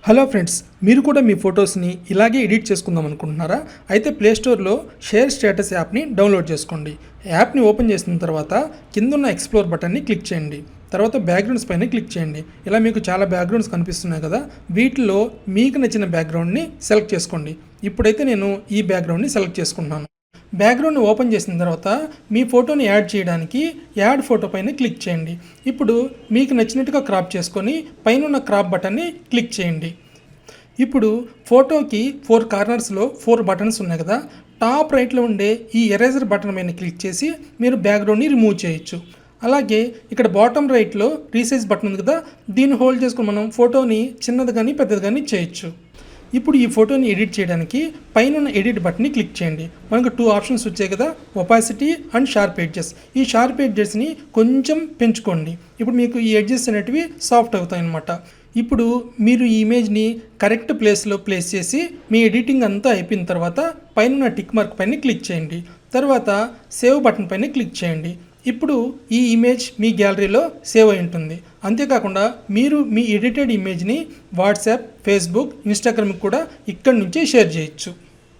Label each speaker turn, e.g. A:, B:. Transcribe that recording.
A: Hello friends, మీరు కూడా మీ ఫొటోస్ని ఇలాగే ఎడిట్ చేసుకుందాం అనుకుంటున్నారా? అయితే ప్లేస్టోర్లో షేర్ స్టేటస్ యాప్ని డౌన్లోడ్ చేసుకోండి. యాప్ని ఓపెన్ చేసిన తర్వాత కిందున్న ఎక్స్ప్లోర్ బటన్ని క్లిక్ చేయండి. తర్వాత బ్యాక్గ్రౌండ్స్ పైన క్లిక్ చేయండి. ఇలా మీకు చాలా బ్యాక్గ్రౌండ్స్ కనిపిస్తున్నాయి కదా, వీటిలో మీకు నచ్చిన బ్యాక్గ్రౌండ్ని సెలెక్ట్ చేసుకోండి. ఇప్పుడైతే నేను ఈ బ్యాక్గ్రౌండ్ని సెలెక్ట్ చేసుకుంటున్నాను. బ్యాక్గ్రౌండ్ని ఓపెన్ చేసిన తర్వాత మీ ఫోటోని యాడ్ చేయడానికి యాడ్ ఫోటో పైన క్లిక్ చేయండి. ఇప్పుడు మీకు నచ్చినట్టుగా క్రాప్ చేసుకొని పైన క్రాప్ బటన్ని క్లిక్ చేయండి. ఇప్పుడు ఫోటోకి 4 కార్నర్స్లో 4 బటన్స్ ఉన్నాయి కదా, టాప్ రైట్లో ఉండే ఈ ఎరేజర్ బటన్ పైన క్లిక్ చేసి మీరు బ్యాక్గ్రౌండ్ని రిమూవ్ చేయొచ్చు. అలాగే ఇక్కడ బాటమ్ రైట్లో రీసైజ్ బటన్ ఉంది కదా, దీన్ని హోల్డ్ చేసుకుని మనం ఫోటోని చిన్నది కానీ పెద్దది కానీ చేయొచ్చు. ఇప్పుడు ఈ ఫోటోని ఎడిట్ చేయడానికి పైన ఎడిట్ బటన్ని క్లిక్ చేయండి. మనకు 2 ఆప్షన్స్ వచ్చాయి కదా, ఒపాసిటీ అండ్ షార్ప్ ఎడ్జెస్. ఈ షార్ప్ ఎడ్జెస్ని కొంచెం పెంచుకోండి. ఇప్పుడు మీకు ఈ ఎడ్జెస్ అనేటివి సాఫ్ట్ అవుతాయి అన్నమాట. ఇప్పుడు మీరు ఈ ఇమేజ్ని కరెక్ట్ ప్లేస్లో ప్లేస్ చేసి మీ ఎడిటింగ్ అంతా అయిపోయిన తర్వాత పైన టిక్ మార్క్ పైన క్లిక్ చేయండి. తర్వాత సేవ్ బటన్ పైన క్లిక్ చేయండి. ఇప్పుడు ఈ ఇమేజ్ మీ గ్యాలరీలో సేవ్ అయి ఉంటుంది. అంతేకాకుండా మీరు మీ ఎడిటెడ్ ఇమేజ్ని వాట్సాప్, ఫేస్బుక్, ఇన్స్టాగ్రామ్కి కూడా ఇక్కడి నుంచే షేర్ చేయొచ్చు.